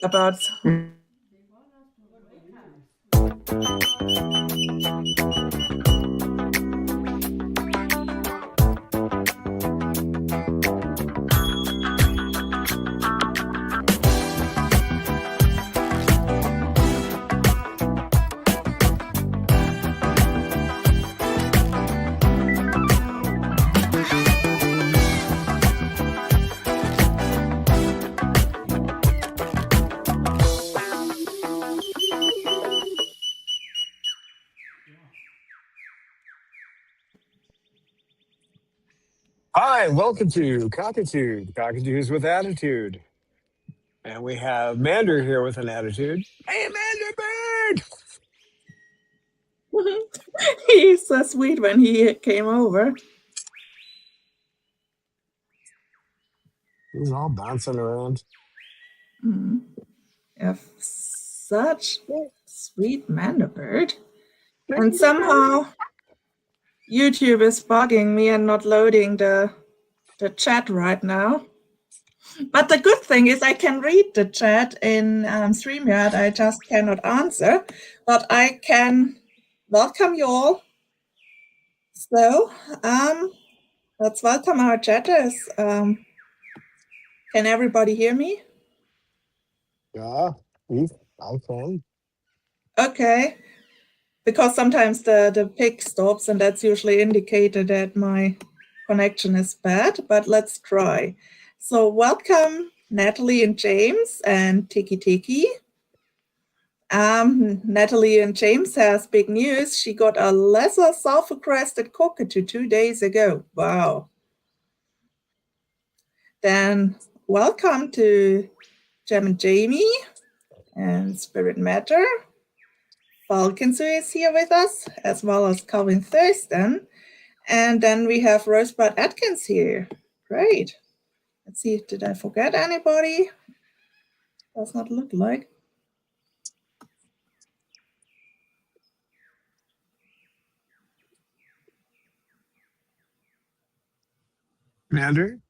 about. Hi, welcome to Cockatude, Cockatoos with Attitude. And we have Mander here with an attitude. Hey, Mander Bird! He's so sweet when he came over. He's all bouncing around. Mm. You have such sweet Mandelbird. And somehow YouTube is bugging me and not loading the chat right now. But the good thing is I can read the chat in StreamYard. I just cannot answer, but I can welcome you all. So let's welcome our chatters. Can everybody hear me? Yeah, I can. Okay, because sometimes the pic stops and that's usually indicated that my connection is bad, but let's try. So welcome Natalie and James and Tiki Tiki. Natalie and James has big news. She got a lesser self-requested cockatoo 2 days ago. Wow. Then welcome to Jem and Jamie and Spirit Matter. Falconsu is here with us, as well as Calvin Thurston. And then we have Rosebud Atkins here. Great. Let's see, did I forget anybody? Does not look like. Mander, did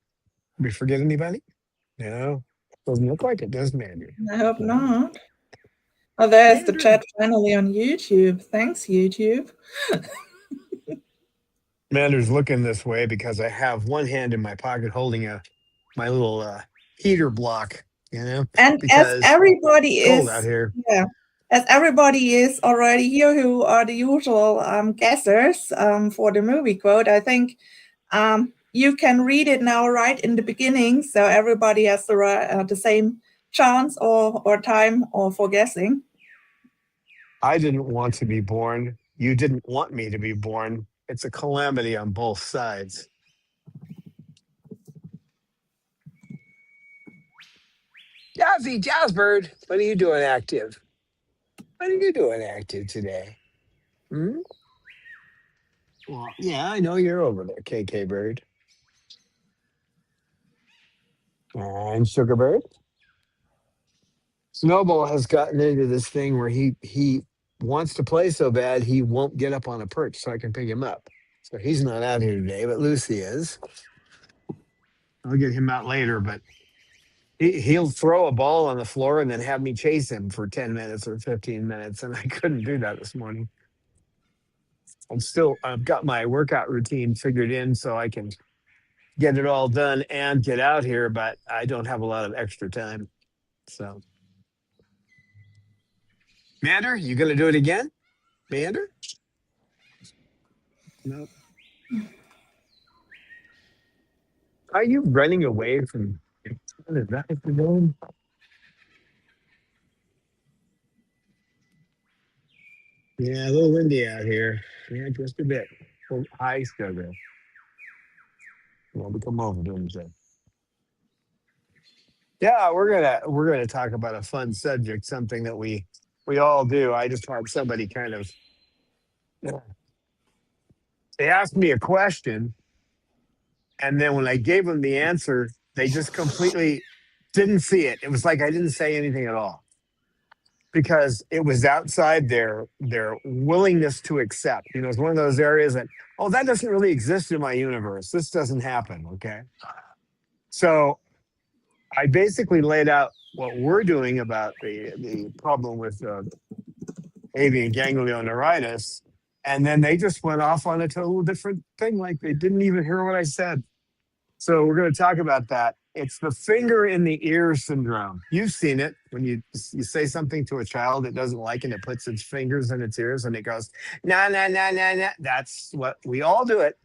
we forget anybody? No, doesn't look like it, does Mander? I hope not. Oh, there's the Mander. chat finally on YouTube. Thanks, YouTube. Mander's looking this way because I have one hand in my pocket holding my little heater block, And because as everybody it's cold is, out here. yeah, as everybody is already here, who are the usual guessers for the movie quote, I think you can read it now right in the beginning, so everybody has the same chance or time or for guessing. I didn't want to be born. You didn't want me to be born. It's a calamity on both sides. Jazzy Jazzbird, what are you doing active? What are you doing active today? Hmm? Well, yeah, I know you're over there, KK Bird. And Sugar Bird. Snowball has gotten into this thing where he wants to play so bad he won't get up on a perch so I can pick him up. So he's not out here today, but Lucy is. I'll get him out later, but he'll throw a ball on the floor and then have me chase him for 10 minutes or 15 minutes. And I couldn't do that this morning. I've got my workout routine figured in so I can get it all done and get out here, but I don't have a lot of extra time. So, Mander, you going to do it again? Mander? No. Are you running away from the microphone? Yeah, a little windy out here. Yeah, just a bit. Well, hi, Sugar. Well, we come over doing the Yeah, we're gonna talk about a fun subject, something that we all do. I just had somebody kind of they asked me a question, and then when I gave them the answer, they just completely didn't see it. It was like I didn't say anything at all because it was outside their willingness to accept. It's one of those areas that, oh, that doesn't really exist in my universe. This doesn't happen. Okay. So I basically laid out what we're doing about the problem with avian ganglioneuritis, and then they just went off on a total different thing, like they didn't even hear what I said. So we're going to talk about that. It's the finger in the ear syndrome. You've seen it when you say something to a child it doesn't like, and it puts its fingers in its ears, and it goes, nah, nah, nah, nah, nah. That's what we all do it.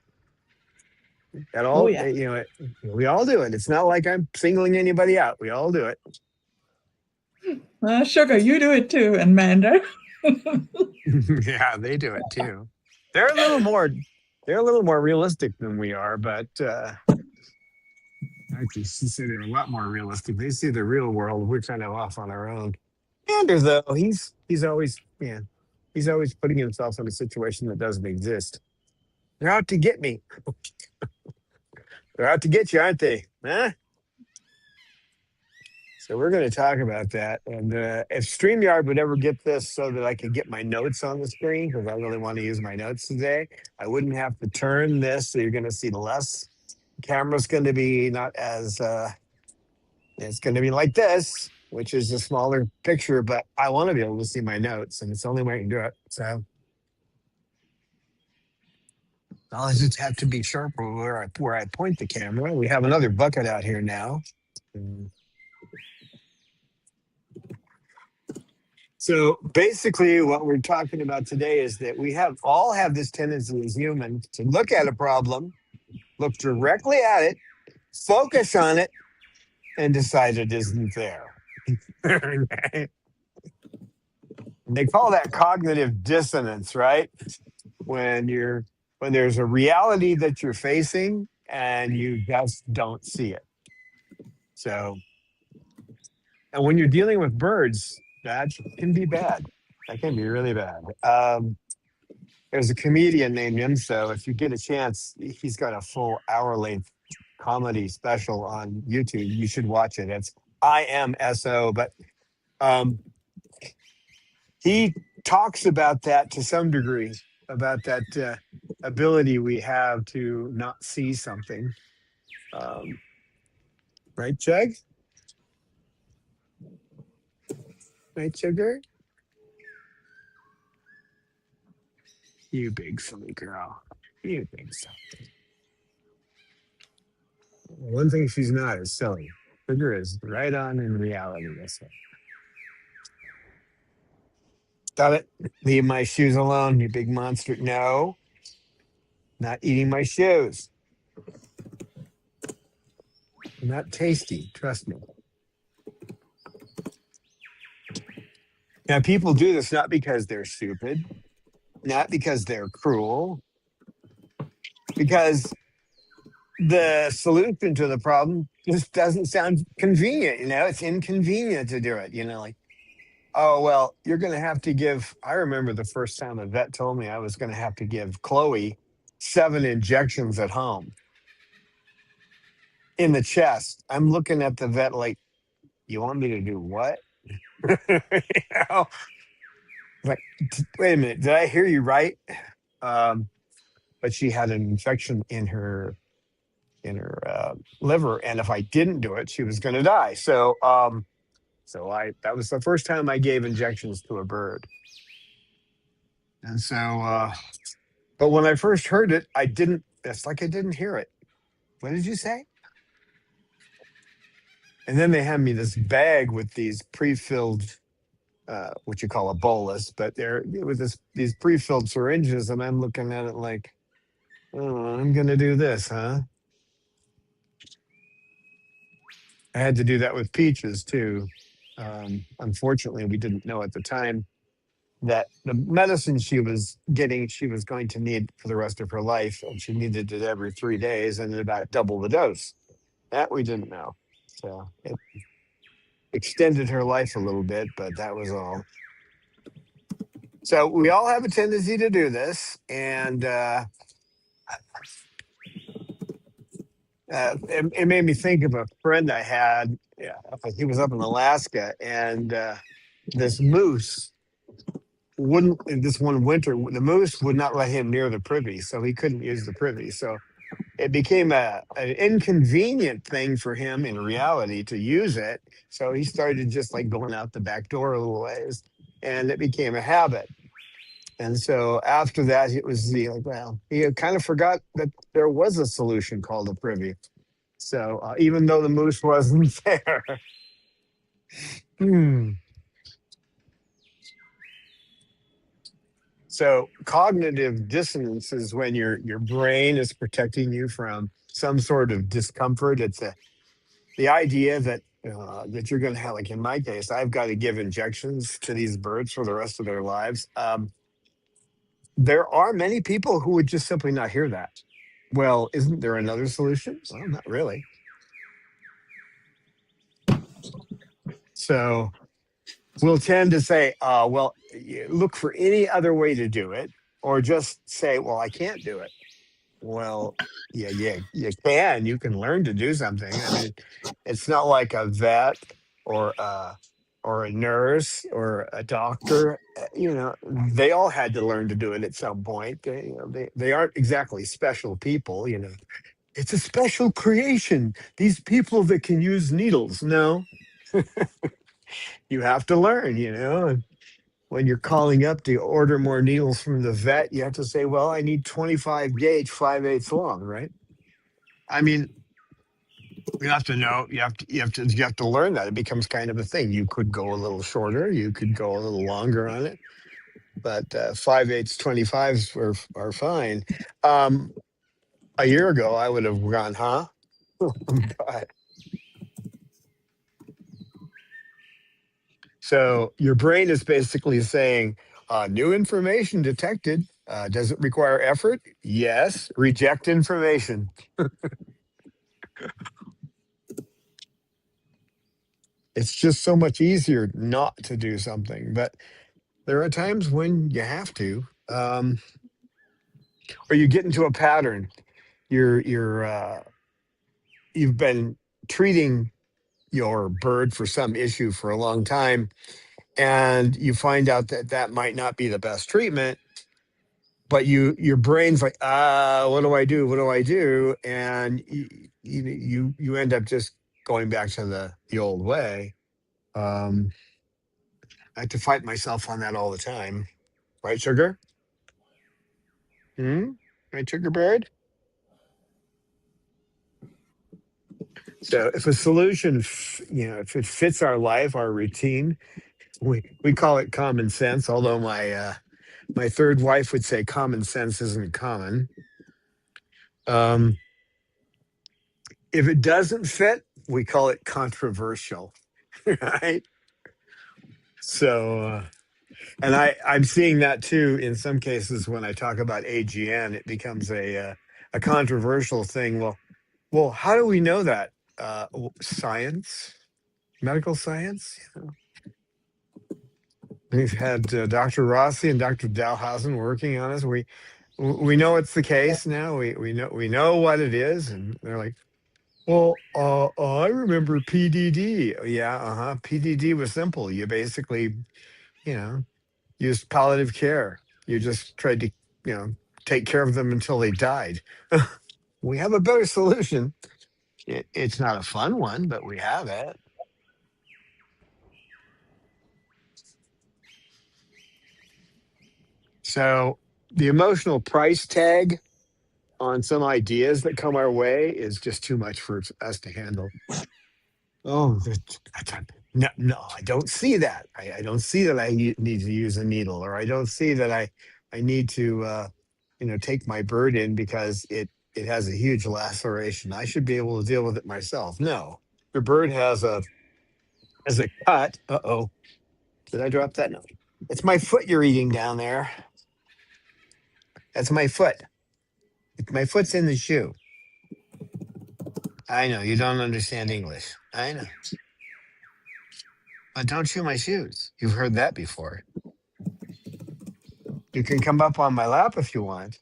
At Oh all, yeah. we all do it. It's not like I'm singling anybody out. We all do it. Sugar, you do it too, and Manda. Yeah, they do it too. They're a little more, they're a little more realistic than we are, but actually, she said they're a lot more realistic. They see the real world. We're kind of off on our own. Anders, though, he's always, yeah, he's always putting himself in a situation that doesn't exist. They're out to get me. They're out to get you, aren't they? Huh? So we're going to talk about that. And if StreamYard would ever get this so that I could get my notes on the screen, because I really want to use my notes today, I wouldn't have to turn this, so you're going to see less. The camera's going to be not as, it's going to be like this, which is a smaller picture, but I want to be able to see my notes, and it's the only way I can do it. So I'll just have to be sharp where I point the camera. We have another bucket out here now. So basically what we're talking about today is that we all have this tendency as humans to look at a problem, look directly at it, focus on it, and decide it isn't there. They call that cognitive dissonance, right? When there's a reality that you're facing and you just don't see it. So, and when you're dealing with birds, that can be bad. That can be really bad. There's a comedian named Imso. If you get a chance, he's got a full hour-length comedy special on YouTube. You should watch it. It's IMSO. But he talks about that to some degree, about that ability we have to not see something. Right, Chug? Right, Sugar? You big silly girl. You think so. One thing she's not is silly. Sugar is right on in reality. That's it. Stop it. Leave my shoes alone, you big monster. No, not eating my shoes. Not tasty, trust me. Now, people do this not because they're stupid, not because they're cruel, because the solution to the problem just doesn't sound convenient. It's inconvenient to do it. Like, oh, well, you're going to have to give. I remember the first time a vet told me I was going to have to give Chloe 7 injections at home in the chest. I'm looking at the vet like, you want me to do what? Like, wait a minute, did I hear you right? But she had an infection in her liver, and if I didn't do it, she was going to die. So that was the first time I gave injections to a bird. And so, but when I first heard it, it's like I didn't hear it. What did you say? And then they had me this bag with these pre-filled, what you call a bolus, but these pre-filled syringes, and I'm looking at it like, oh, I'm going to do this, huh? I had to do that with Peaches too. Unfortunately, we didn't know at the time that the medicine she was getting, she was going to need for the rest of her life, and she needed it every 3 days and about double the dose. That we didn't know. So it extended her life a little bit, but that was all. So we all have a tendency to do this, and it made me think of a friend I had. Yeah, he was up in Alaska, and this moose this one winter, the moose would not let him near the privy, so he couldn't use the privy. So it became an inconvenient thing for him in reality to use it. So he started just like going out the back door a little ways, and it became a habit. And so after that, it was the like, well, he had kind of forgot that there was a solution called a privy. So even though the moose wasn't there, hmm. So cognitive dissonance is when your brain is protecting you from some sort of discomfort. It's the idea that you're going to have, like in my case, I've got to give injections to these birds for the rest of their lives. There are many people who would just simply not hear that. Well, isn't there another solution? Well, not really. So we'll tend to say, well, look for any other way to do it, or just say, well, I can't do it. Well, yeah, you can. You can learn to do something. I mean, it's not like a vet or or a nurse or a doctor. They all had to learn to do it at some point. They aren't exactly special people. It's a special creation. These people that can use needles. No, you have to learn. And when you're calling up to order more needles from the vet, you have to say, well, I need 25 gauge, 5/8 long, right? I mean, you have to know, you have to learn that. It becomes kind of a thing. You could go a little shorter, you could go a little longer on it, but 5/8, 25s are fine. Um, a year ago, I would have gone, huh? But so your brain is basically saying, new information detected. Does it require effort? Yes. Reject information. It's just so much easier not to do something, but there are times when you have to, or you get into a pattern. You've been treating your bird for some issue for a long time, and you find out that that might not be the best treatment, but your brain's like, what do I do? What do I do? And you end up just going back to the old way. Um, I have to fight myself on that all the time, right, Sugar? Hmm? Right, Sugar Bird? So if a solution, if it fits our life, our routine, we call it common sense. Although my third wife would say common sense isn't common. Um, if it doesn't fit, we call it controversial, right? So, and I'm seeing that too in some cases when I talk about AGN, it becomes a controversial thing. Well, how do we know that? Science, medical science. We've had Dr. Rossi and Dr. Dalhousen working on us. We know it's the case now. We know what it is, and they're like, well, I remember PDD. Yeah, PDD was simple. You basically, you know, used palliative care. You just tried to, you know, take care of them until they died. We have a better solution. It's not a fun one, but we have it. So the emotional price tag on some ideas that come our way is just too much for us to handle. Oh, no, no, I don't see that. I don't see that need to use a needle, or I don't see that I need to, take my bird in because it has a huge laceration. I should be able to deal with it myself. No, your bird has a cut. Uh-oh, did I drop that? No, it's my foot you're eating down there. That's my foot. My foot's in the shoe. I know you don't understand English. I know. But don't chew my shoes. You've heard that before. You can come up on my lap if you want.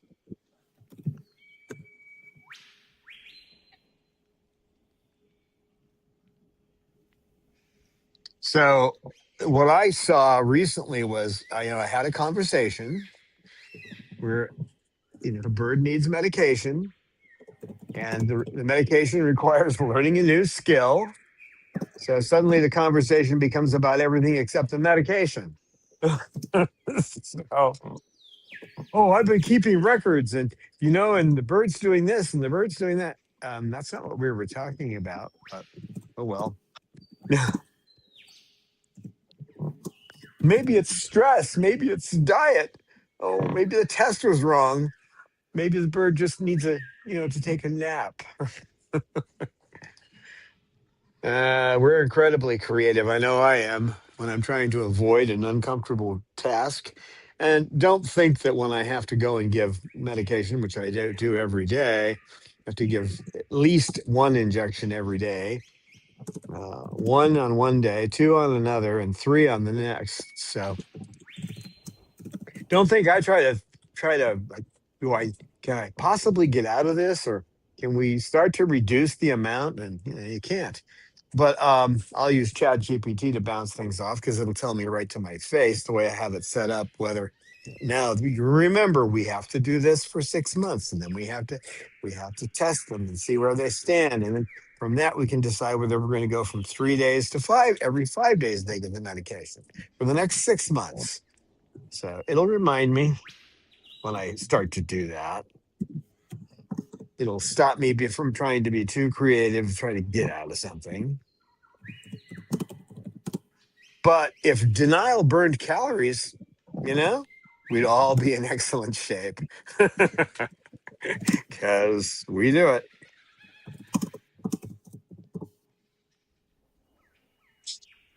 So, what I saw recently was, I had a conversation where, a bird needs medication, And the medication requires learning a new skill. So suddenly the conversation becomes about everything except the medication. So, oh, I've been keeping records, and and the bird's doing this and the bird's doing that. That's not what we were talking about, but oh well. Maybe it's stress, maybe it's diet. Oh, maybe the test was wrong. Maybe the bird just needs to take a nap. We're incredibly creative. I know I am when I'm trying to avoid an uncomfortable task. And don't think that when I have to go and give medication, which I do every day, I have to give at least one injection every day, one on one day, two on another, and three on the next. So don't think I try to like, do I can I possibly get out of this, or can we start to reduce the amount? And you can't. But I'll use Chat GPT to bounce things off because it'll tell me right to my face the way I have it set up. Whether now you remember we have to do this for 6 months, and then we have to test them and see where they stand, and then from that we can decide whether we're going to go from 3 days to five. Every 5 days they get the medication for the next 6 months. So it'll remind me when I start to do that. It'll stop me from trying to be too creative, trying to get out of something. But if denial burned calories, we'd all be in excellent shape because we do it.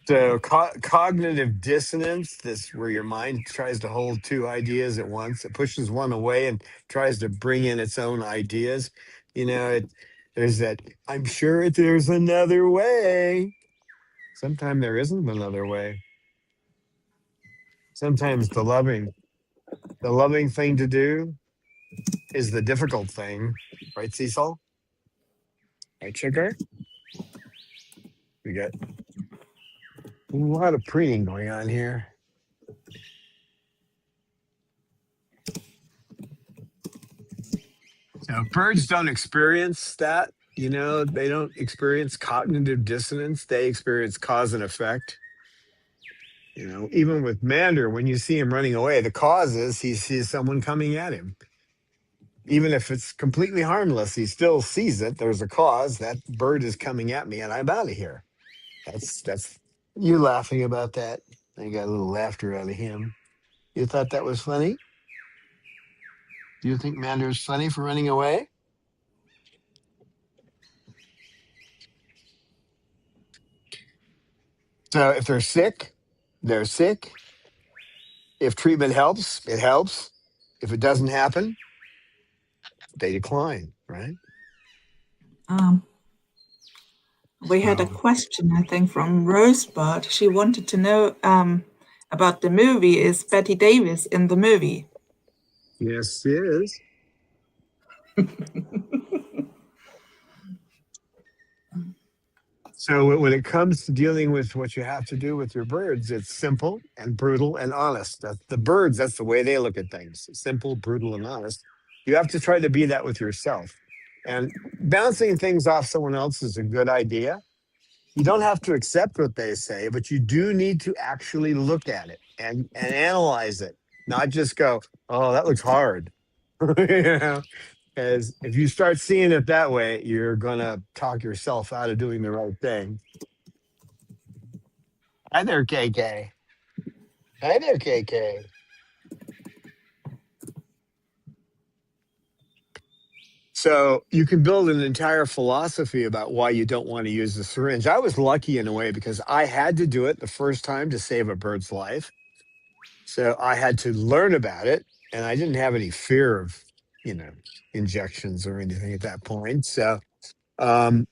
So cognitive dissonance, this where your mind tries to hold two ideas at once. It pushes one away and tries to bring in its own ideas. There's that, I'm sure there's another way. Sometimes there isn't another way. Sometimes the loving thing to do is the difficult thing. Right, Cecil? Right, sugar? We got a lot of preening going on here. So birds don't experience that. They don't experience cognitive dissonance. They experience cause and effect. Even with Mander, when you see him running away, the cause is he sees someone coming at him. Even if it's completely harmless, he still sees it. There's a cause. That bird is coming at me, and I'm out of here. That's you laughing about that. I got a little laughter out of him. You thought that was funny? Do you think Mander's funny for running away? So if they're sick, they're sick. If treatment helps, it helps. If it doesn't happen, they decline, right? Um, we had a So, question, I think, from Rosebud. She wanted to know about the movie. Is Betty Davis in the movie? yes, it is. So when it comes to dealing with what you have to do with your birds, it's simple and brutal and honest. That's the birds. That's the way they look at things. Simple, brutal, and honest. You have to try to be that with yourself. And bouncing things off someone else is a good idea. You don't have to accept what they say, but you do need to actually look at it and analyze it, not just go, "Oh, that looks hard." you know, because if you start seeing it that way, you're gonna talk yourself out of doing the right thing. Hi there, KK. Hi there, KK. So you can build an entire philosophy about why you don't want to use the syringe. I was lucky in a way because I had to do it the first time to save a bird's life. So I had to learn about it, and I didn't have any fear of, you know, injections or anything at that point. So um,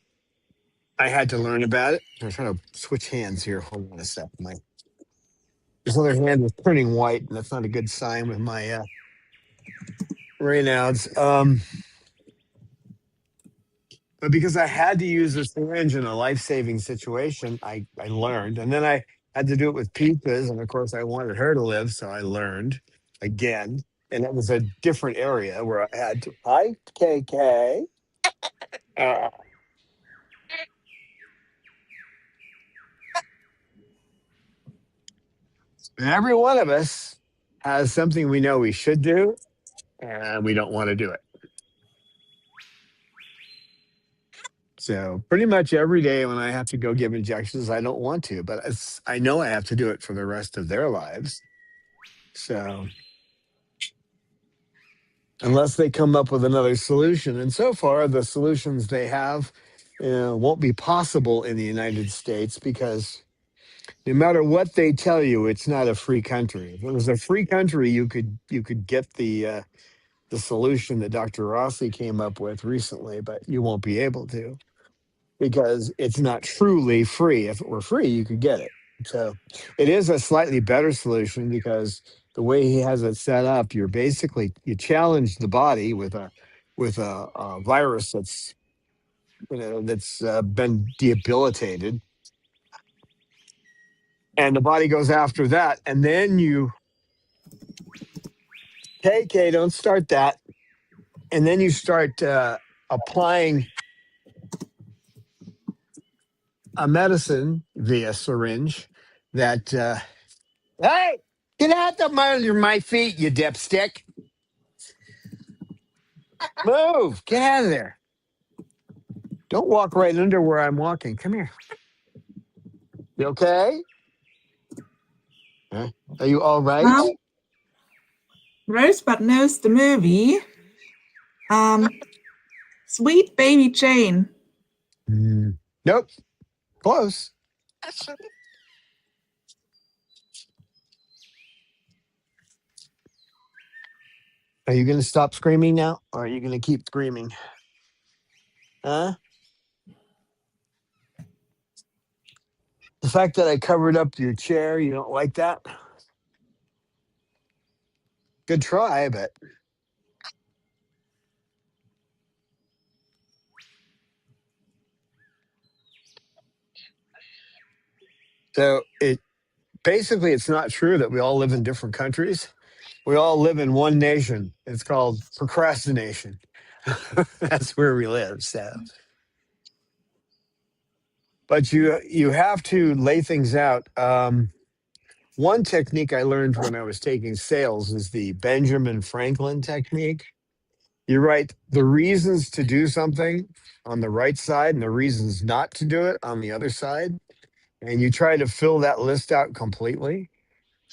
I had to learn about it. I'm trying to switch hands here. Hold on a sec. My this other hand was turning white, and that's not a good sign with my Raynaud's. But because I had to use a syringe in a life-saving situation, I learned, and then I had to do it with pizzas, and of course I wanted her to live, so I learned again, and it was a different area where I had to. Hi, KK. Uh, every one of us has something we know we should do, and we don't want to do it. So pretty much every day when I have to go give injections, I don't want to, but I know I have to do it for the rest of their lives. So unless they come up with another solution, and so far the solutions they have won't be possible in the United States because no matter what they tell you, it's not a free country. If it was a free country, you could get the solution that Dr. Rossi came up with recently, but you won't be able to because it's not truly free. If it were free, you could get it. So it is a slightly better solution because the way he has it set up, you challenge the body with a virus that's been debilitated, and the body goes after that, and then you Kay, don't start that, and then you start applying a medicine via syringe that hey, get out of my feet, you dipstick. Move. Get out of there. Don't walk right under where I'm walking. Come here. You okay? Huh? Are you all right? Um, Rosebud knows the movie. Sweet Baby Jane. Mm, nope. Close. Are you going to stop screaming now? Or are you going to keep screaming? Huh? The fact that I covered up your chair, you don't like that? Good try, but so it basically it's not true that we all live in different countries. We all live in one nation. It's called procrastination. That's where we live. So, but you have to lay things out. One technique I learned when I was taking sales is the Benjamin Franklin technique. You write the reasons to do something on the right side and the reasons not to do it on the other side, and you try to fill that list out completely,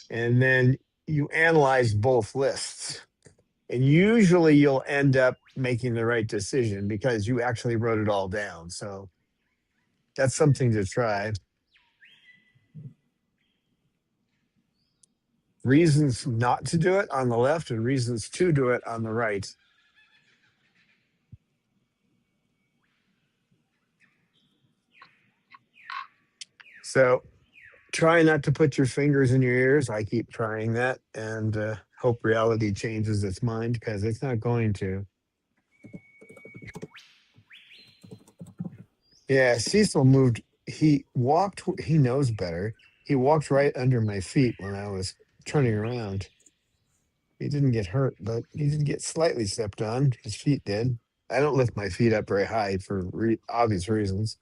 and then you analyze both lists. And usually you'll end up making the right decision because you actually wrote it all down. So that's something to try. Reasons not to do it on the left and reasons to do it on the right. So try not to put your fingers in your ears. I keep trying that and hope reality changes its mind because it's not going to. Yeah, Cecil moved. He walked, he knows better. He walked right under my feet when I was turning around. He didn't get hurt, but he did get slightly stepped on. His feet did. I don't lift my feet up very high for obvious reasons.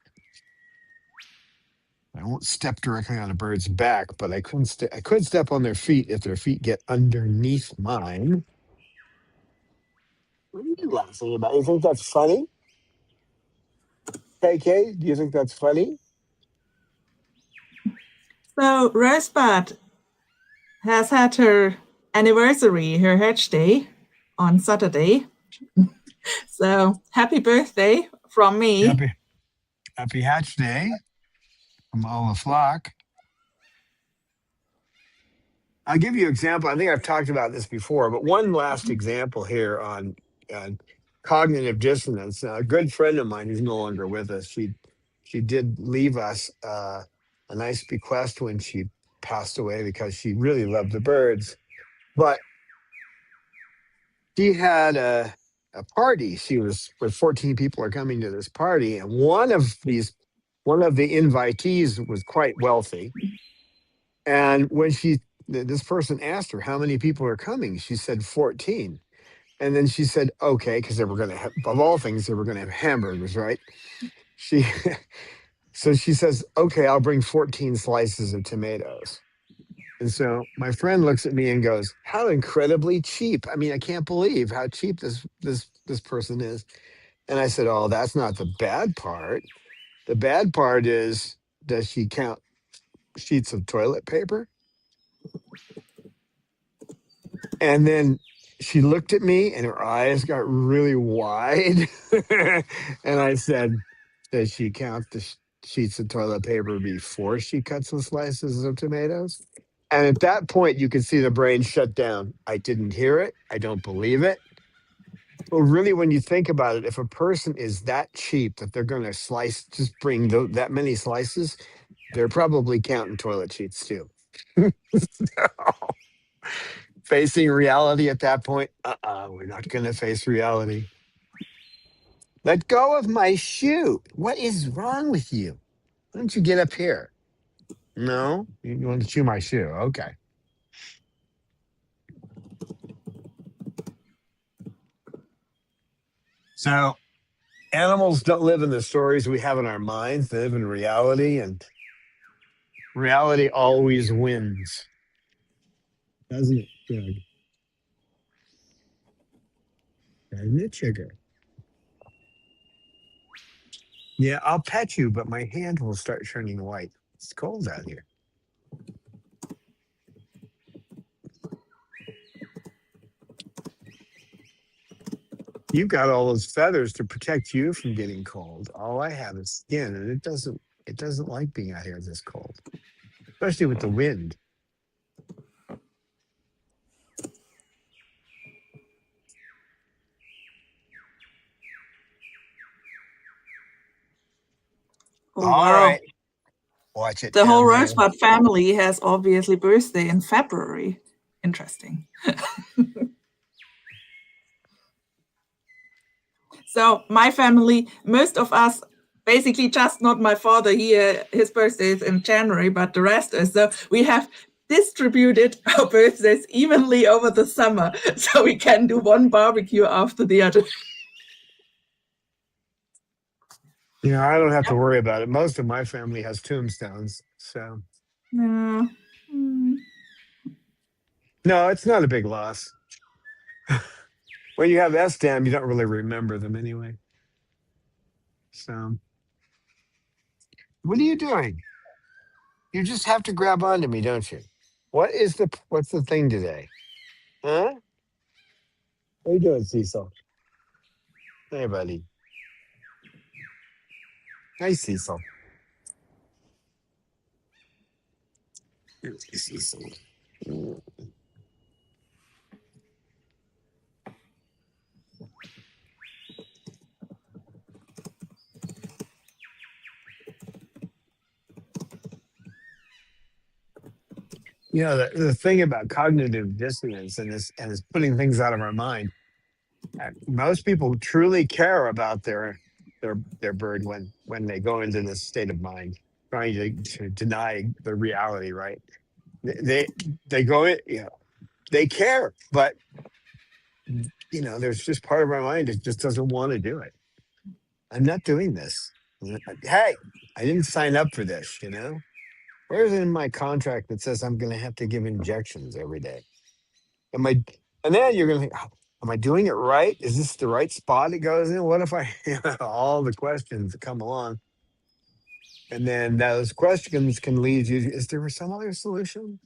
I won't step directly on a bird's back, but I could step on their feet if their feet get underneath mine. What are you laughing about? You think that's funny? KK, do you think that's funny? So Rosebud has had her anniversary, her hatch day, on Saturday. So happy birthday from me. Happy Happy Hatch Day from all the flock. I'll give you an example. I think I've talked about this before, but one last example here on cognitive dissonance. A good friend of mine who's no longer with us, she did leave us a nice bequest when she passed away because she really loved the birds. But she had a party. She was with 14 people are coming to this party, and one of the invitees was quite wealthy. And when this person asked her how many people are coming, she said 14. And then she said, okay, because they were going to have, of all things, they were going to have hamburgers, right? She, so she says, okay, I'll bring 14 slices of tomatoes. And so my friend looks at me and goes, how incredibly cheap. I mean, I can't believe how cheap this person is. And I said, oh, that's not the bad part. The bad part is, does she count sheets of toilet paper? And then she looked at me and her eyes got really wide. And I said, does she count the sheets of toilet paper before she cuts the slices of tomatoes? And at that point, you could see the brain shut down. I didn't hear it. I don't believe it. Well, really, when you think about it, if a person is that cheap that they're going to slice, just bring that many slices, they're probably counting toilet sheets too. Facing reality at that point, we're not going to face reality. Let go of my shoe. What is wrong with you? Why don't you get up here? No, you want to chew my shoe. Okay. So animals don't live in the stories we have in our minds. They live in reality, and reality always wins, doesn't it, Doug? Doesn't it, sugar? Yeah, I'll pet you, but my hand will start turning white. It's cold out here. You've got all those feathers to protect you from getting cold. All I have is skin, and it doesn't like being out here this cold, especially with the wind. Oh, All wow. right, watch it The whole down there. Rosebud family has obviously birthday in February. Interesting. So my family, most of us, basically just not my father here, his birthday is in January, but the rest is. So we have distributed our birthdays evenly over the summer so we can do one barbecue after the other. I don't have to worry about it. Most of my family has tombstones, so Yeah. Mm. no, it's not a big loss. When you have SDAM, you don't really remember them anyway. So, what are you doing? You just have to grab onto me, don't you? What's the thing today? Huh? What are you doing, Cecil? Hey, buddy. Hi, Cecil. Cecil. The thing about cognitive dissonance and is putting things out of our mind. Most people truly care about their bird when they go into this state of mind, trying to deny the reality. Right? They they go in. They care, but there's just part of our mind that just doesn't want to do it. I'm not doing this. Hey, I didn't sign up for this. Where's it in my contract that says I'm going to have to give injections every day? Am I? And then you're going to think, "Oh, am I doing it right? Is this the right spot it goes in? What if I, all the questions that come along, and then those questions can lead you. Is there some other solution?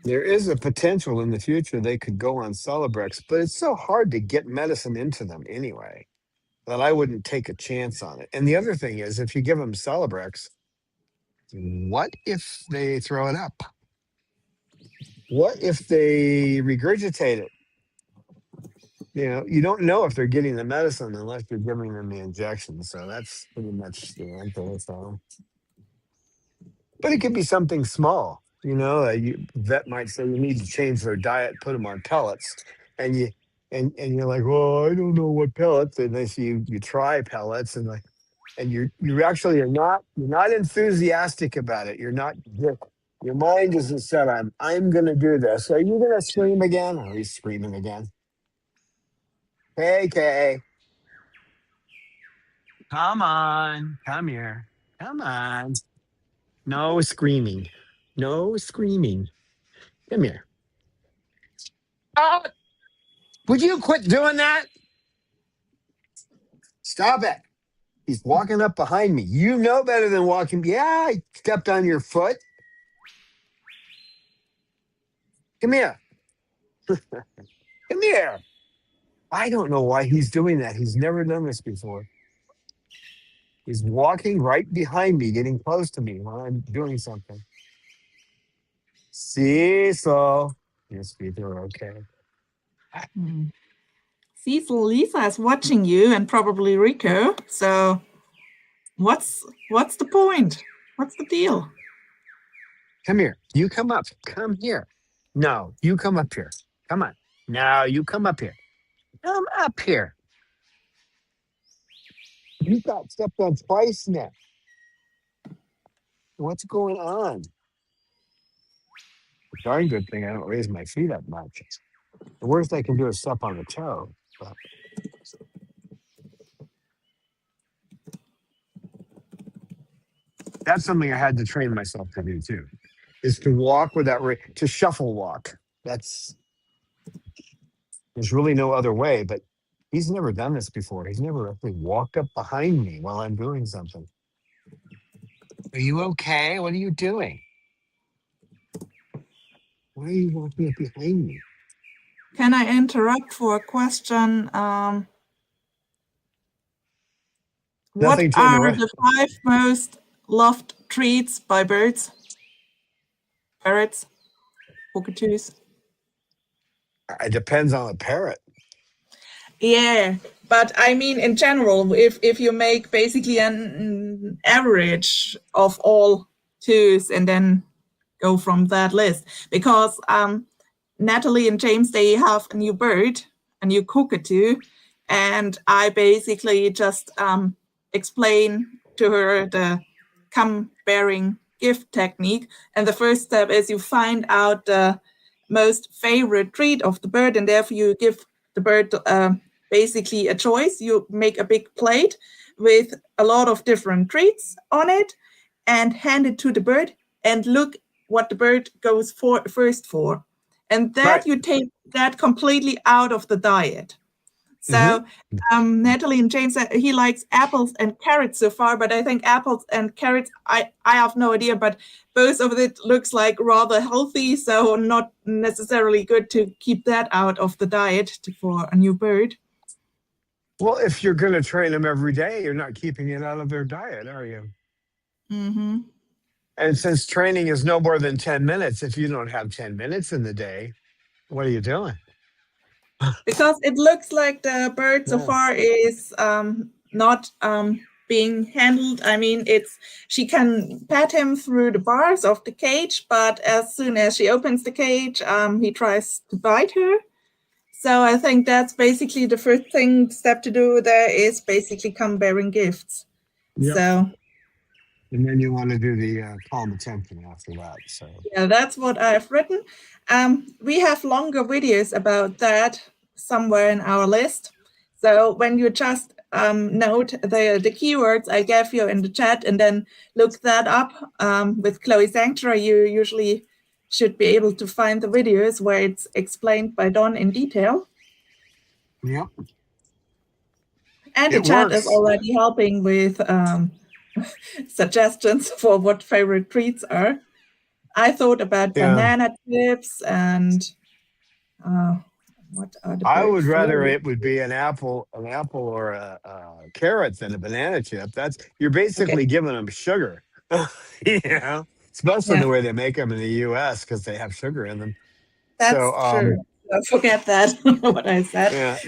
There is a potential in the future they could go on Celebrex, but it's so hard to get medicine into them anyway that I wouldn't take a chance on it. And the other thing is, if you give them Celebrex, what if they throw it up? What if they regurgitate it? You don't know if they're getting the medicine unless you're giving them the injection. So that's pretty much the answer. So, but it could be something small. Vet might say you need to change their diet, put them on pellets, and you're like, well, I don't know what pellets. And they see you try pellets, and like, and you're not enthusiastic about it. You're not. Your mind isn't set on. I'm going to do this. Are you going to scream again? Oh, he's screaming again. Hey, Kay, come on, come here, come on. No screaming, no screaming. Come here. Ah, would you quit doing that? Stop it. He's walking up behind me. You know better than walking. Yeah, I stepped on your foot. Come here. Come here. I don't know why he's doing that. He's never done this before. He's walking right behind me, getting close to me while I'm doing something. See, so yes, Peter, okay. Hmm. Cecil, Lisa is watching you and probably Rico. So what's the point? What's the deal? Come here. You come up. Come here. No, you come up here. Come on. No, you come up here. Come up here. You got stepped on twice now. What's going on? Darn good thing I don't raise my feet up much. The worst I can do is step on the toe. But that's something I had to train myself to do too, is to walk without to shuffle walk. There's really no other way. But he's never done this before. He's never actually walked up behind me while I'm doing something. Are you okay? What are you doing? Why are you walking up behind me? Can I interrupt for a question? What Nothing to are interrupt. the 5 most loved treats by birds? Parrots, cockatoos. It depends on the parrot. Yeah, but I mean in general, if you make basically an average of all twos and then go from that list, because Natalie and James, they have a new bird, a new cockatoo, and I basically just explain to her the come bearing gift technique. And the first step is you find out the most favorite treat of the bird, and therefore you give the bird basically a choice. You make a big plate with a lot of different treats on it and hand it to the bird and look what the bird goes for first for. And that Right. you take that completely out of the diet. Mm-hmm. So Natalie and James said he likes apples and carrots so far, but I think apples and carrots, I have no idea, but both of it looks like rather healthy, so not necessarily good to keep that out of the diet for a new bird. Well, if you're going to train them every day, you're not keeping it out of their diet, are you? Mm-hmm. And since training is no more than 10 minutes, if you don't have 10 minutes in the day, what are you doing? Because it looks like the bird so Yeah. far is not being handled. I mean, she can pat him through the bars of the cage, but as soon as she opens the cage, he tries to bite her. So I think that's basically the first step to do there is basically come bearing gifts. Yep. So And then you want to do the calm attention after that. So yeah, that's what I've written. We have longer videos about that somewhere in our list. So when you just note the keywords I gave you in the chat and then look that up with Chloe Sanctuary, you usually should be able to find the videos where it's explained by Don in detail. yep. And the It chat is works. already helping with suggestions for what favorite treats are. I thought about Yeah. banana chips and what are the I would birds' rather favorite? it would be an apple or a carrot than a banana chip. That's you're Okay, basically giving them sugar, you know, especially yeah, the way they make them in the U.S. because they have sugar in them. So, that's true. Forget that, what I said. yeah,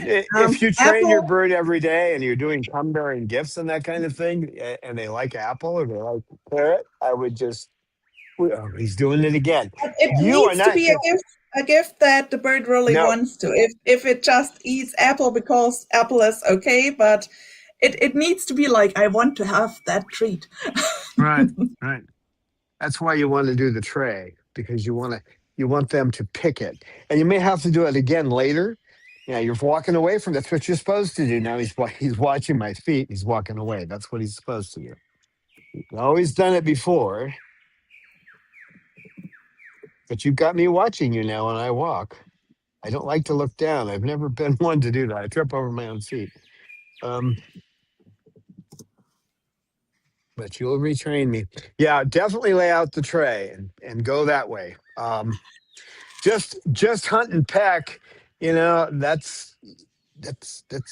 if you train your Apple, bird every day and you're doing come bearing gifts and that kind of thing, and they like apple or they like carrot, I would just, oh, he's doing it again. it You are needs to not. be a gift that the bird really No, wants to. If it just eats apple because apple is okay, but it needs to be like, I want to have that treat. Right, right. That's why you want to do the tray, because you want them to pick it, and you may have to do it again later. Yeah, you're walking away from. That's what you're supposed to do. Now he's watching my feet. He's walking away. That's what he's supposed to do. He's always done it before, but you've got me watching you now when I walk. I don't like to look down. I've never been one to do that. I trip over my own feet. Um, but you'll retrain me. Yeah, definitely lay out the tray and go that way. Just hunt and peck, that's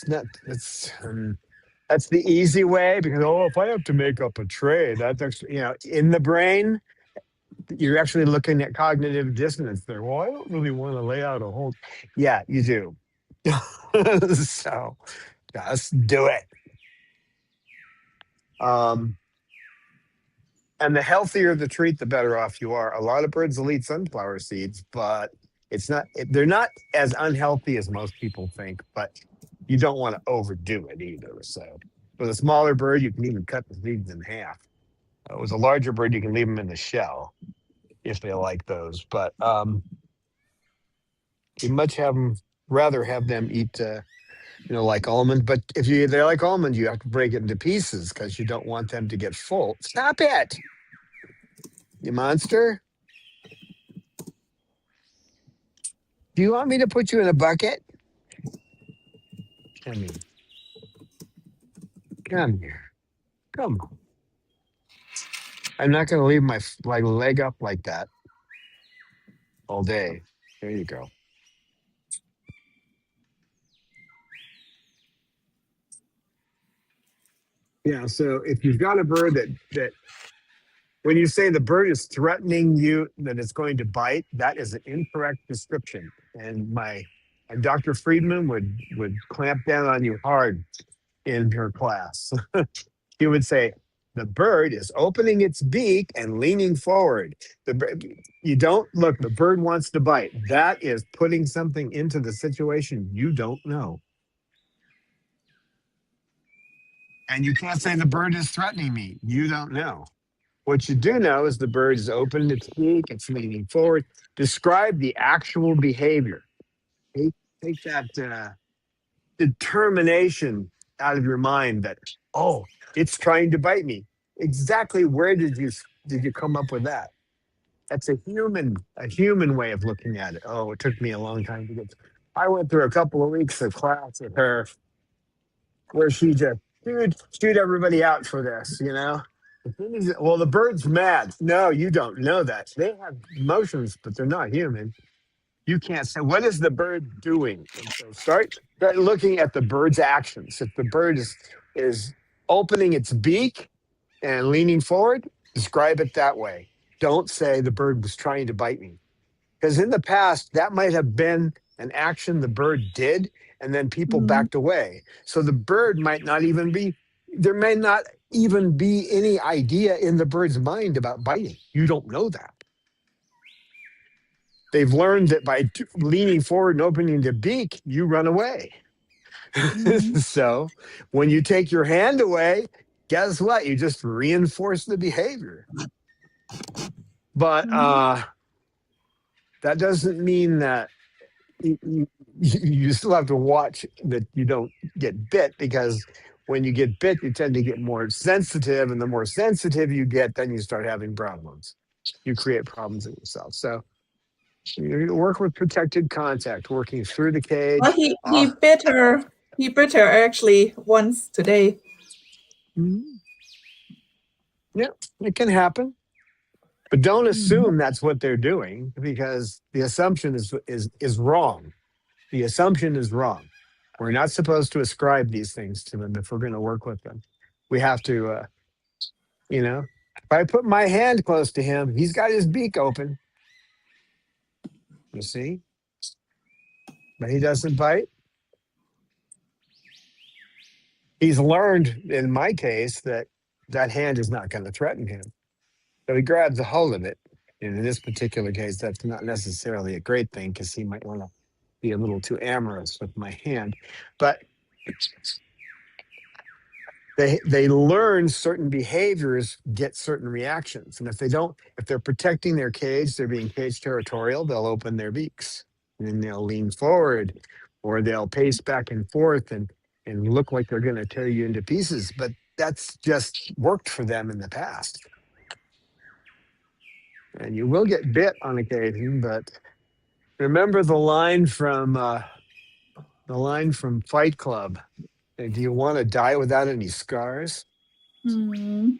not that's the easy way, because if I have to make up a tray, that's actually, in the brain, you're actually looking at cognitive dissonance there. Well, I don't really want to lay out a whole. Yeah, you do. So just do it. Um, and the healthier the treat, the better off you are. A lot of birds will eat sunflower seeds, but they're not as unhealthy as most people think, but you don't want to overdo it either. So with a smaller bird, you can even cut the seeds in half. With a larger bird, you can leave them in the shell if they like those. But you much rather have them eat, like almond. But if they like almond, you have to break it into pieces because you don't want them to get full. Stop it, you monster. Do you want me to put you in a bucket? Come here. Come here. Come on. I'm not going to leave my leg up like that all day. There you go. Yeah. So if you've got a bird that when you say the bird is threatening you that it's going to bite, that is an incorrect description. And Dr. Friedman would clamp down on you hard in her class. He would say, the bird is opening its beak and leaning forward. You don't look, the bird wants to bite. That is putting something into the situation you don't know. And you can't say the bird is threatening me. You don't know. What you do know is the bird is opening its beak, it's leaning forward. Describe the actual behavior. Take that determination out of your mind that, it's trying to bite me. Exactly where did you come up with that? That's a human way of looking at it. Oh, it took me a long time to get. I went through a couple of weeks of class with her where she just shoot everybody out for this. Well, the bird's mad. No, you don't know that. They have emotions, but they're not human. You can't say, what is the bird doing? And so start looking at the bird's actions. If the bird is opening its beak and leaning forward, describe it that way. Don't say the bird was trying to bite me. Because in the past, that might have been an action the bird did, and then people Mm, backed away. So the bird might not even be, there may not even be any idea in the bird's mind about biting. You don't know that. They've learned that by leaning forward and opening the beak, you run away. mm, So when you take your hand away, guess what? You just reinforce the behavior. But mm, that doesn't mean that you still have to watch that you don't get bit, because when you get bit, you tend to get more sensitive. And the more sensitive you get, then you start having problems. You create problems in yourself. So you work with protected contact, working through the well, cage. he bit her. He bit her actually once today. Mhm. Yeah, it can happen. But don't Mm, assume that's what they're doing, because the assumption is wrong. The assumption is wrong. We're not supposed to ascribe these things to them if we're going to work with them. We have to, if I put my hand close to him, he's got his beak open. You see, but he doesn't bite. He's learned, in my case, that hand is not going to threaten him. So he grabs a hold of it. And in this particular case, that's not necessarily a great thing, because he might want to be a little too amorous with my hand. But they learn certain behaviors get certain reactions, and if they don't, if they're protecting their cage, they're being cage territorial, they'll open their beaks and then they'll lean forward, or they'll pace back and forth and look like they're going to tear you into pieces, but that's just worked for them in the past. And you will get bit on occasion, but remember the line from Fight Club. Do you want to die without any scars? Hmm.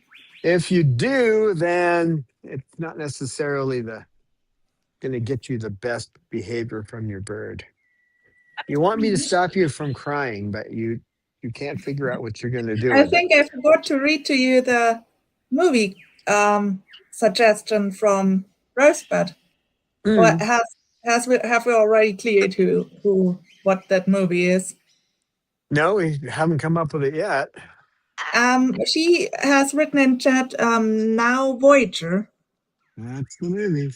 If you do, then it's not necessarily the going to get you the best behavior from your bird. You want me to stop you from crying, but you can't figure out what you're going to do I with it. think I forgot to read to you the movie suggestion from Rosebud. Or Mm. have we already cleared who what that movie is? No, we haven't come up with it yet. She has written in chat now Voyager. That's the movie.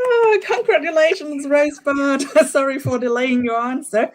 Oh, congratulations, Rosebud. Sorry for delaying your answer.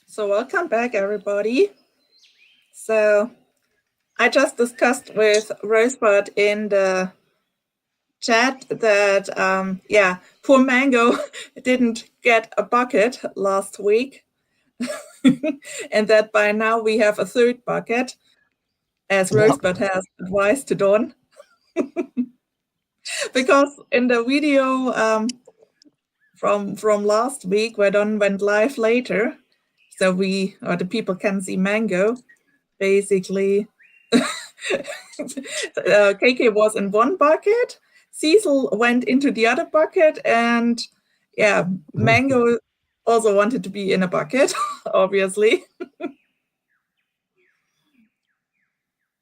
So welcome back, everybody. So I just discussed with Rosebud in the chat that poor Mango didn't get a bucket last week, and that by now we have a third bucket, as Rosebud has advised to Dawn. Because in the video from last week, where Dawn went live later, so the people can see Mango. Basically, KK was in one bucket, Cecil went into the other bucket, and Mango also wanted to be in a bucket, obviously.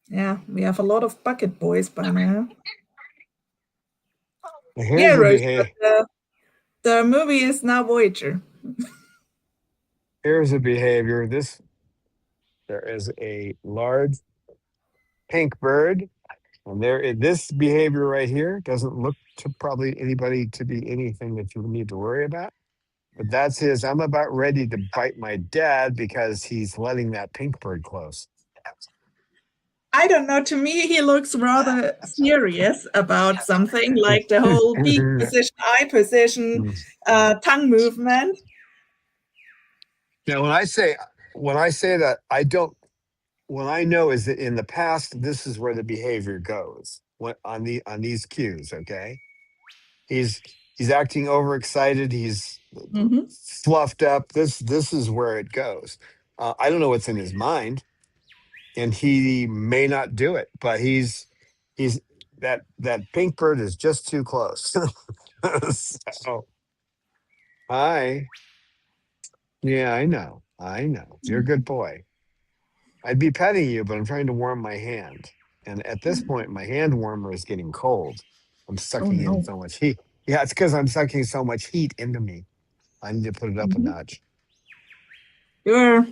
Yeah, we have a lot of bucket boys by now. Here's the behavior. The movie is now Voyager. Here's a behavior. There is a large pink bird, and this behavior right here doesn't look to probably anybody to be anything that you need to worry about. But that's his. I'm about ready to bite my dad because he's letting that pink bird close. I don't know. To me, he looks rather serious about something, like the whole beak position, eye position, tongue movement. Now, when I say that, I don't. What I know is that in the past, this is where the behavior goes. On these cues, okay? He's acting overexcited. He's fluffed up. This is where it goes. I don't know what's in his mind, and he may not do it, but he's that pink bird is just too close. So, hi. Yeah, I know. You're a good boy. I'd be petting you, but I'm trying to warm my hand. And at this point, my hand warmer is getting cold. I'm sucking in so much heat. Yeah, it's because I'm sucking so much heat into me. I need to put it up a notch. You're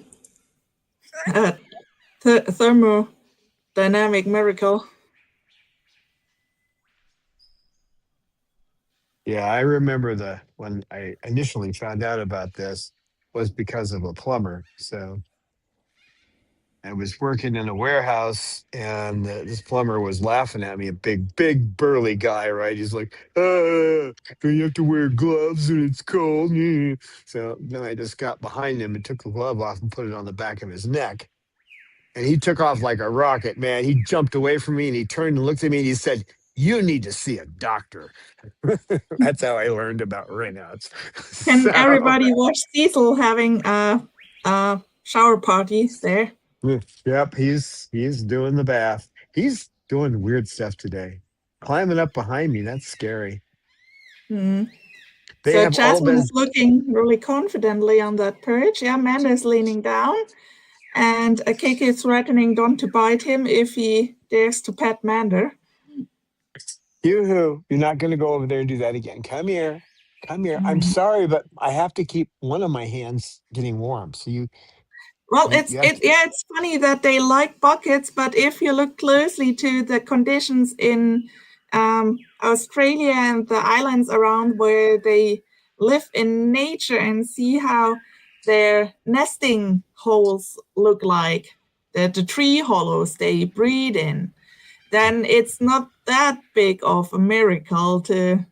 a thermodynamic miracle. Yeah, I remember when I initially found out about this was because of a plumber. So I was working in a warehouse, and this plumber was laughing at me. A big, burly guy, right? He's like, "Do you have to wear gloves when it's cold?" So then I just got behind him and took the glove off and put it on the back of his neck. And he took off like a rocket, man. He jumped away from me and he turned and looked at me and he said, You need to see a doctor. That's how I learned about rainouts. Can So, everybody watch Cecil having a shower party there? yep, he's doing the bath. He's doing weird stuff today. Climbing up behind me, that's scary. Hmm. They So have all Jasmine been is looking really confidently on that perch. Yeah, Amanda is leaning down, and Keke is threatening Don to bite him if he dares to pet Mander. Yoo-hoo, you're not going to go over there and do that again. Come here. Come here. I'm Mhm. sorry, but I have to keep one of my hands getting warm. So Well, you have to. it's funny that they like buckets, but if you look closely to the conditions in Australia and the islands around where they live in nature and see how their nesting holes look like, the tree hollows they breed in, then it's not that big of a miracle to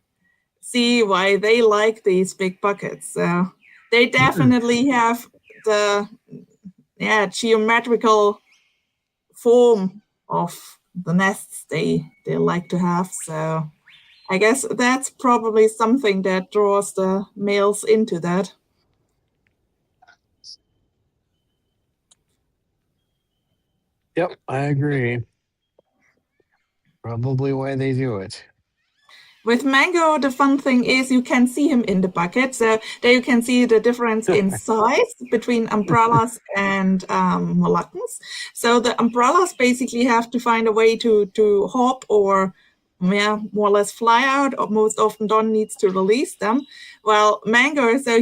see why they like these big buckets. So they definitely have the geometrical form of the nests they like to have. So I guess that's probably something that draws the males into that. Yep, I agree. Probably why they do it. With Mango, the fun thing is you can see him in the bucket. So there you can see the difference in size between umbrellas and Moluccans. So the umbrellas basically have to find a way to hop or more or less fly out, or most often Don needs to release them. Well, Mango, so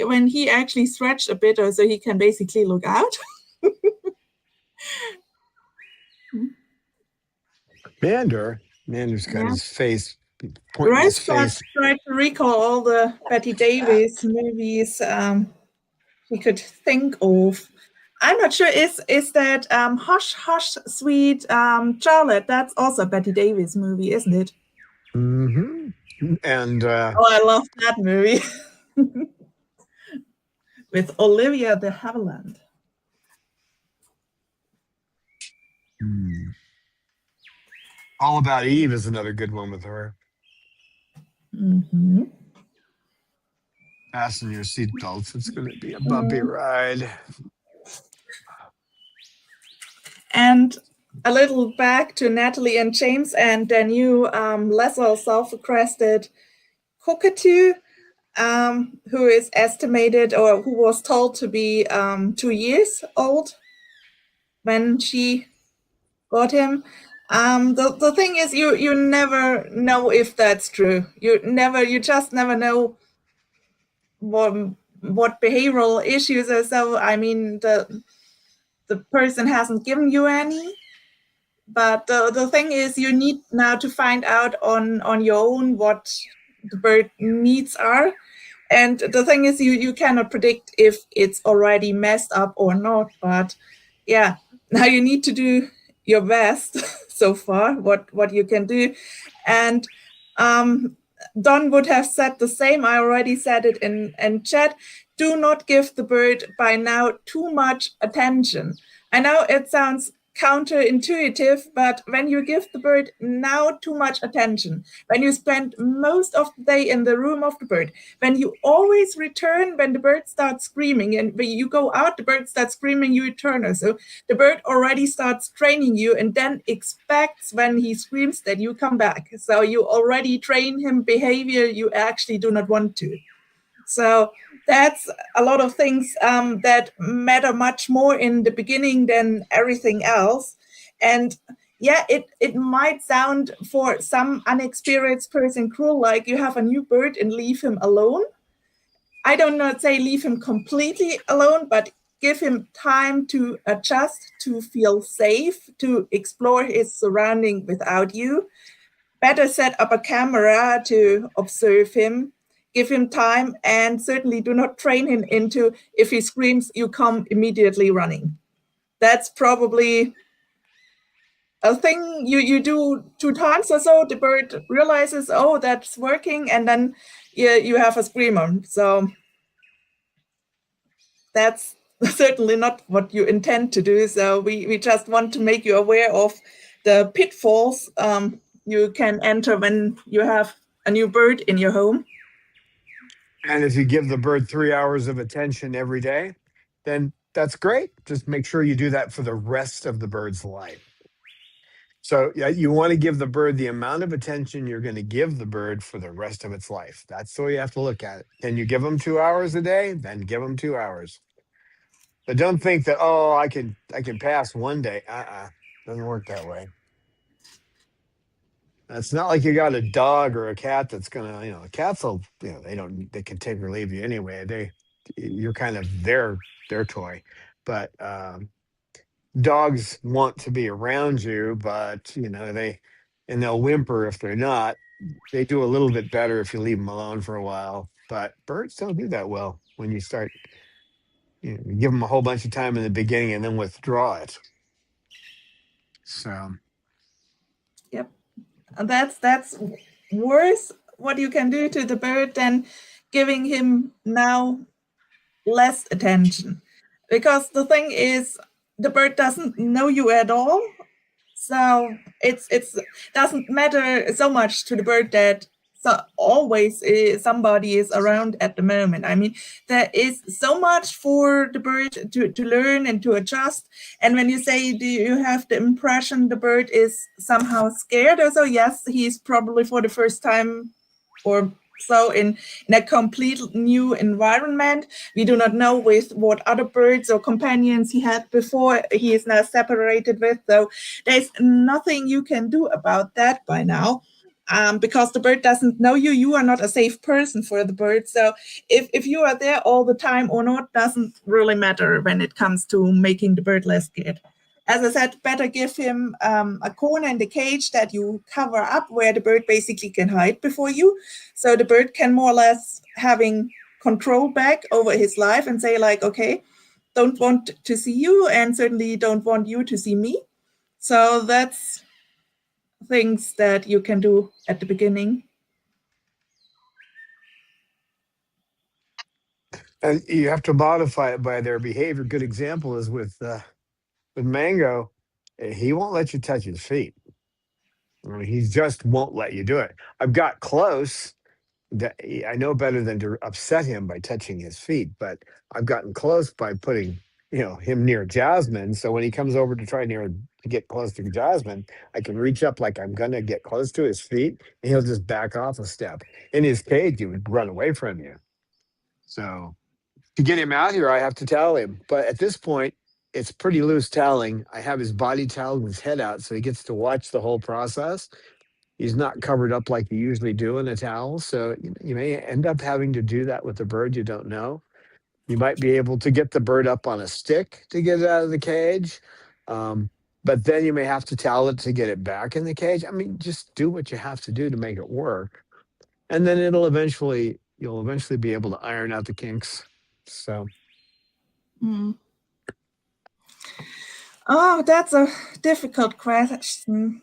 when he actually stretched a bit, so he can basically look out. Mander's got Yeah. his face pointing his Rose face. tried to recall all the Betty Davis movies he could think of. I'm not sure. Is that Hush Hush Sweet Charlotte? That's also a Betty Davis movie, isn't it? Hmm. And Oh, I love that movie with Olivia de Havilland. All About Eve is another good one with her. Mm-hmm. Fasten your seatbelts. It's going to be a bumpy ride. And a little back to Natalie and James and their new lesser self-crested cockatoo, who is estimated or who was told to be 2 years old when she got him. The thing is, you never know if that's true. You just never know what what behavioral issues are. So I mean, the person hasn't given you any. But the thing is, you need now to find out on your own what the bird needs are. And the thing is, you cannot predict if it's already messed up or not. But yeah, now you need to do your best so far, what you can do. And um, Don would have said the same. I already said it in chat. Do not give the bird by now too much attention. I know it sounds counterintuitive, but when you give the bird now too much attention, when you spend most of the day in the room of the bird, when you always return when the bird starts screaming, and when you go out, the bird starts screaming, you return. So the bird already starts training you and then expects when he screams that you come back. So you already train him behavior you actually do not want to. So that's a lot of things that matter much more in the beginning than everything else. And yeah, it might sound for some unexperienced person cruel, like you have a new bird and leave him alone. I don't not say leave him completely alone, but give him time to adjust, to feel safe, to explore his surrounding without you. Better set up a camera to observe him, give him time, and certainly do not train him into if he screams, you come immediately running. That's probably a thing you do 2 times or so. The bird realizes, oh, that's working, and then you have a screamer. So that's certainly not what you intend to do. So we just want to make you aware of the pitfalls you can enter when you have a new bird in your home. And if you give the bird 3 hours of attention every day, then that's great. Just make sure you do that for the rest of the bird's life. So yeah, you want to give the bird the amount of attention you're going to give the bird for the rest of its life. That's the way you have to look at it. Can you give them 2 hours a day? Then give them 2 hours. But don't think that, oh, I can pass one day. Doesn't work that way. It's not like you got a dog or a cat that's gonna, cats will, they can take or leave you anyway. You're kind of their toy. But dogs want to be around you, but and they'll whimper if they're not. They do a little bit better if you leave them alone for a while. But birds don't do that well when you start, you give them a whole bunch of time in the beginning and then withdraw it. So Yep. And that's worse what you can do to the bird than giving him now less attention. Because the thing is, the bird doesn't know you at all. So it's doesn't matter so much to the bird that always somebody is around at the moment. I mean, there is so much for the bird to learn and to adjust. And when you say, do you have the impression the bird is somehow scared or so? Yes, he's probably for the first time or so in a complete new environment. We do not know with what other birds or companions he had before he is now separated with. So there's nothing you can do about that by now. Because the bird doesn't know you, you are not a safe person for the bird. So if you are there all the time or not doesn't really matter when it comes to making the bird less scared. As I said, better give him a corner in the cage that you cover up where the bird basically can hide before you. So the bird can more or less having control back over his life and say like, okay, don't want to see you and certainly don't want you to see me. So that's things that you can do at the beginning. and you have to modify it by their behavior. Good example is with Mango. He won't let you touch his feet. I mean, he just won't let you do it. I've got close. I know better than to upset him by touching his feet, but I've gotten close by putting, him near Jasmine. So when he comes over to try to get close to Jasmine, I can reach up like I'm gonna get close to his feet, and he'll just back off a step. In his cage, he would run away from you. So to get him out here, I have to towel him. But at this point, it's pretty loose toweling. I have his body toweled with his head out, so he gets to watch the whole process. He's not covered up like you usually do in a towel. So you may end up having to do that with the bird you don't know. You might be able to get the bird up on a stick to get it out of the cage. Um, but then you may have to towel it to get it back in the cage. I mean, just do what you have to do to make it work. And then you'll eventually be able to iron out the kinks. So Mm. Oh, that's a difficult question.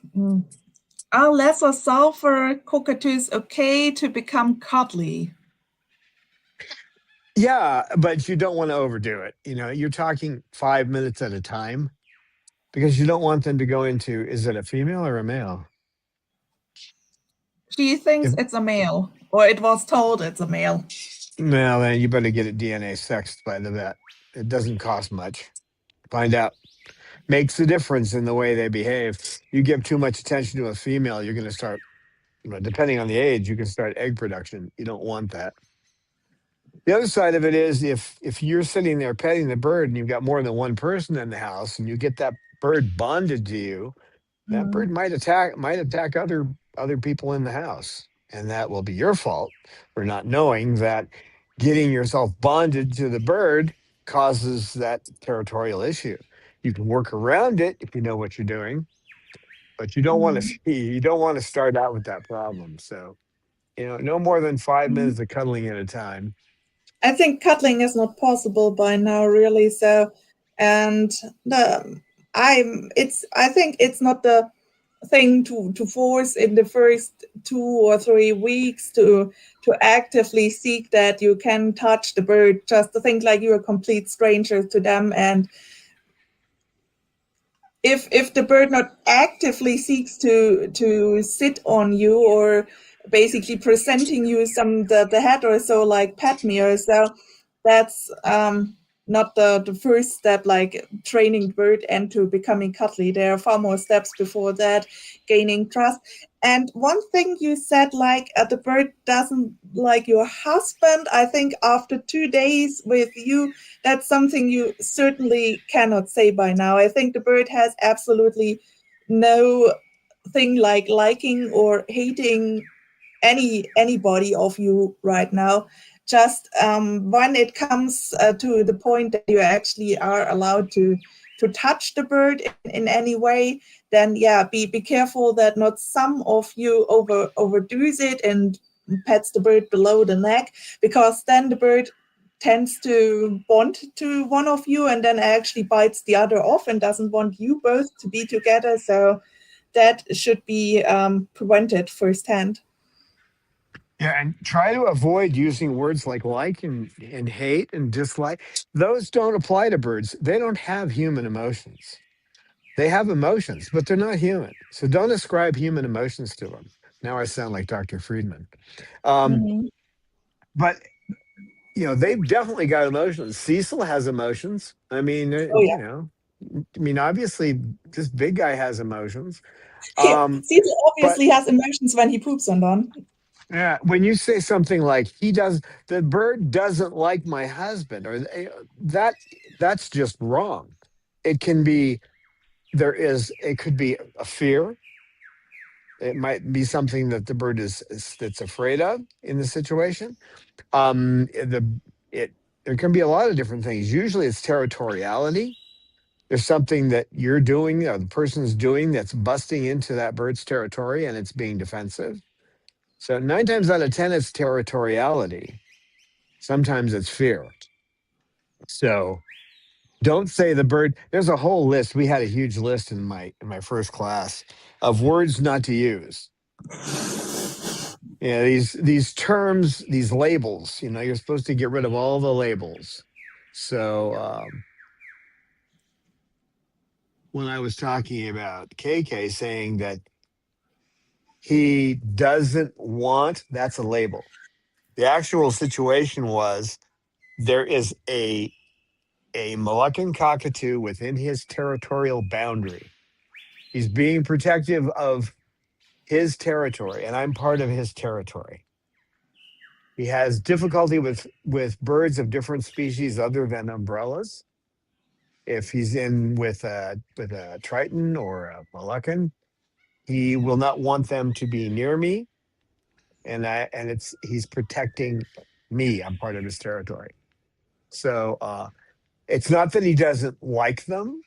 Are lesser sulfur cockatoos okay to become cuddly? yeah, but you don't want to overdo it. You're talking 5 minutes at a time because you don't want them to go into, is it a female or a male? She thinks If it's a male, or it was told it's a male. Well, then you better get it DNA sexed by the vet. It doesn't cost much. Find out. Makes a difference in the way they behave. You give too much attention to a female, you're going to start, depending on the age, you can start egg production. You don't want that. The other side of it is if you're sitting there petting the bird and you've got more than one person in the house and you get that bird bonded to you, that Mm. bird might attack other people in the house, and that will be your fault for not knowing that getting yourself bonded to the bird causes that territorial issue. You can work around it if you know what you're doing, but Mm. you don't want to start out with that problem. So no more than five Mm. minutes of cuddling at a time. I think cuddling is not possible by now, really. So, and the I think it's not the thing to force in the first 2 or 3 weeks to actively seek that you can touch the bird. Just to think like you're a complete stranger to them, and if the bird not actively seeks to sit on you, or basically presenting you the head or so, like pat me or so, that's not the first step, like training bird into becoming cuddly. There are far more steps before that, gaining trust. And one thing you said, like the bird doesn't like your husband. I think after 2 days with you, that's something you certainly cannot say by now. I think the bird has absolutely no thing like liking or hating anybody of you right now. Just when it comes to the point that you actually are allowed to touch the bird in any way, then yeah, be careful that not some of you overdoes it and pets the bird below the neck, because then the bird tends to bond to one of you and then actually bites the other off and doesn't want you both to be together. So that should be prevented firsthand. Yeah, and try to avoid using words like and hate and dislike. Those don't apply to birds. They don't have human emotions. They have emotions, but they're not human. So don't ascribe human emotions to them. Now I sound like Dr. Friedman. Um, Mhm. but they've definitely got emotions. Cecil has emotions. I mean, Oh obviously this big guy has emotions. yeah, Um, Caesar but obviously has emotions when he poops on Don. yeah, when you say something like the bird doesn't like my husband, or that, that's just wrong. It can be, it could be a fear. It might be something that the bird that's afraid of in the situation. It There can be a lot of different things. Usually it's territoriality. There's something that you're doing, or the person's doing, that's busting into that bird's territory and it's being defensive. So 9 times out of 10, it's territoriality. Sometimes it's fear. So don't say the bird. There's a whole list. We had a huge list in my first class of words not to use. These terms, these labels. You're supposed to get rid of all the labels. So when I was talking about KK saying that he doesn't want, that's a label. The actual situation was there is a Moluccan cockatoo within his territorial boundary. He's being protective of his territory, and I'm part of his territory. He has difficulty with birds of different species other than umbrellas. If he's in with a triton or a Moluccan, he will not want them to be near me, and he's protecting me. I'm part of his territory. So it's not that he doesn't like them;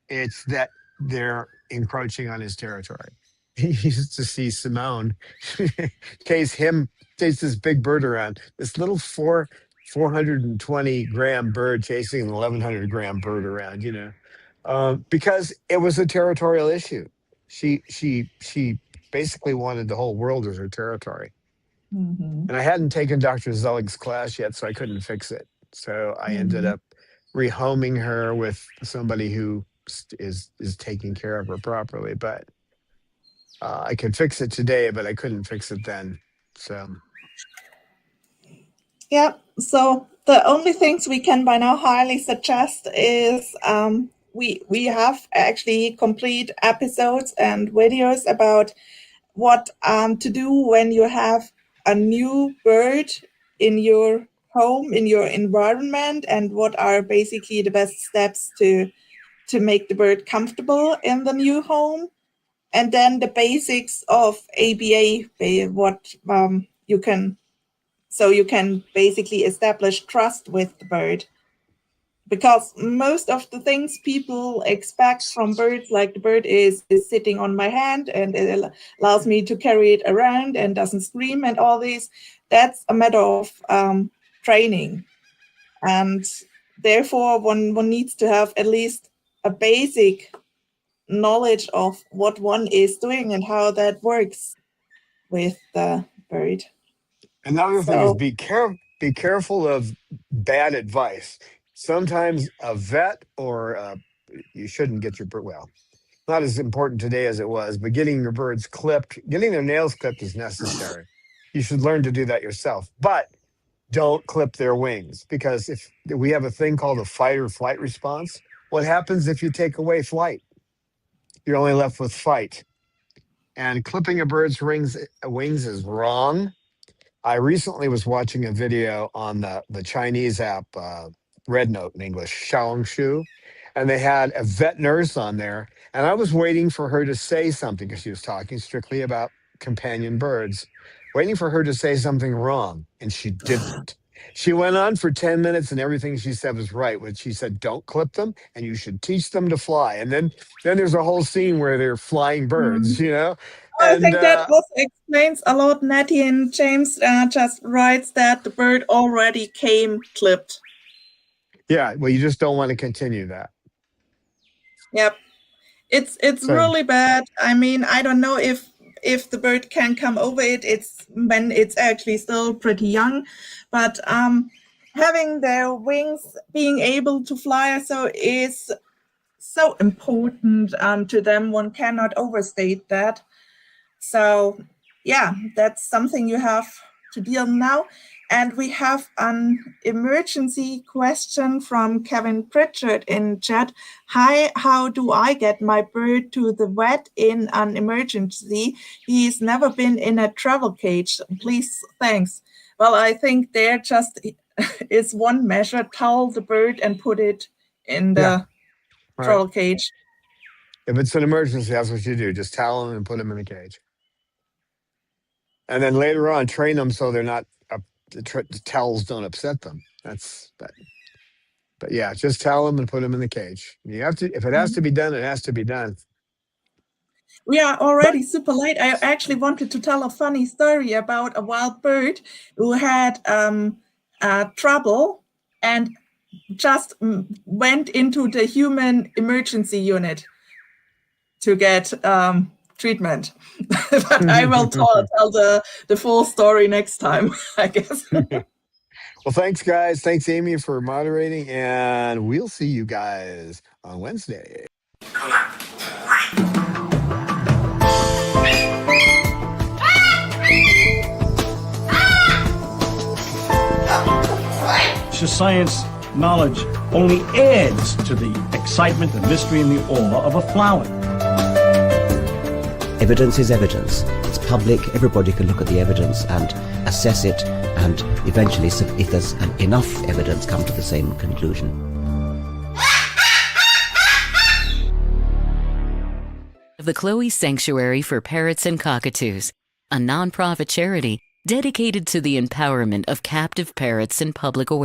it's that they're encroaching on his territory. He used to see Simone chase this big bird around, this little 420 gram bird chasing an 1100 gram bird around, because it was a territorial issue. She basically wanted the whole world as her territory. Mm-hmm. And I hadn't taken Dr. Zelig's class yet, so I couldn't fix it. So I ended Mm-hmm. up rehoming her with somebody who is taking care of her properly. But I could fix it today, but I couldn't fix it then. So Yeah. So the only things we can by now highly suggest is we have actually complete episodes and videos about what to do when you have a new bird in your home, in your environment, and what are basically the best steps to make the bird comfortable in the new home. And then the basics of ABA, what you can, so you can basically establish trust with the bird. Because most of the things people expect from birds, like the bird is sitting on my hand and it allows me to carry it around and doesn't scream and all this, that's a matter of training. And therefore, one needs to have at least a basic knowledge of what one is doing and how that works with the bird. another thing is So, be careful of bad advice. Sometimes a vet or you shouldn't get your bird, well, not as important today as it was, but getting your birds clipped, getting their nails clipped is necessary. You should learn to do that yourself, but don't clip their wings, because if we have a thing called a fight or flight response, what happens if you take away flight? You're only left with fight. And clipping a bird's wings is wrong. I recently was watching a video on the Chinese app, Red Note in English, Xiaongshu, and they had a vet nurse on there. And I was waiting for her to say something because she was talking strictly about companion birds, waiting for her to say something wrong. And she didn't. She went on for 10 minutes and everything she said was right. When she said, don't clip them and you should teach them to fly. And then there's a whole scene where they're flying birds, you know? I And think that also explains a lot. Natty and James just writes that the bird already came clipped. yeah, well, you just don't want to continue that. Yep. It's really bad. I mean, I don't know if the bird can come over it. It's when it's actually still pretty young, but having their wings, being able to fly, so is so important to them. One cannot overstate that. So yeah, that's something you have to deal now. And we have an emergency question from Kevin Pritchard in chat. Hi, how do I get my bird to the vet in an emergency? He's never been in a travel cage. Please, thanks. Well, I think there just is one measure. Towel the bird and put it in the travel cage. If it's an emergency, that's what you do. Just towel them and put them in the cage. And then later on, train them so they're not, the towels don't upset them. But yeah, just towel them and put them in the cage. You have to, if it has to be done, it has to be done. We are already super late. I actually wanted to tell a funny story about a wild bird who had trouble and just went into the human emergency unit to get treatment. But I will tell the full story next time, I guess. Well, thanks, guys. Thanks, Amy, for moderating, and we'll see you guys on Wednesday. Science knowledge only adds to the excitement, the mystery, and the awe of a flower. Evidence is evidence. It's public. Everybody can look at the evidence and assess it, and eventually, if there's enough evidence, come to the same conclusion. The Chloe Sanctuary for Parrots and Cockatoos, a nonprofit charity dedicated to the empowerment of captive parrots and public awareness.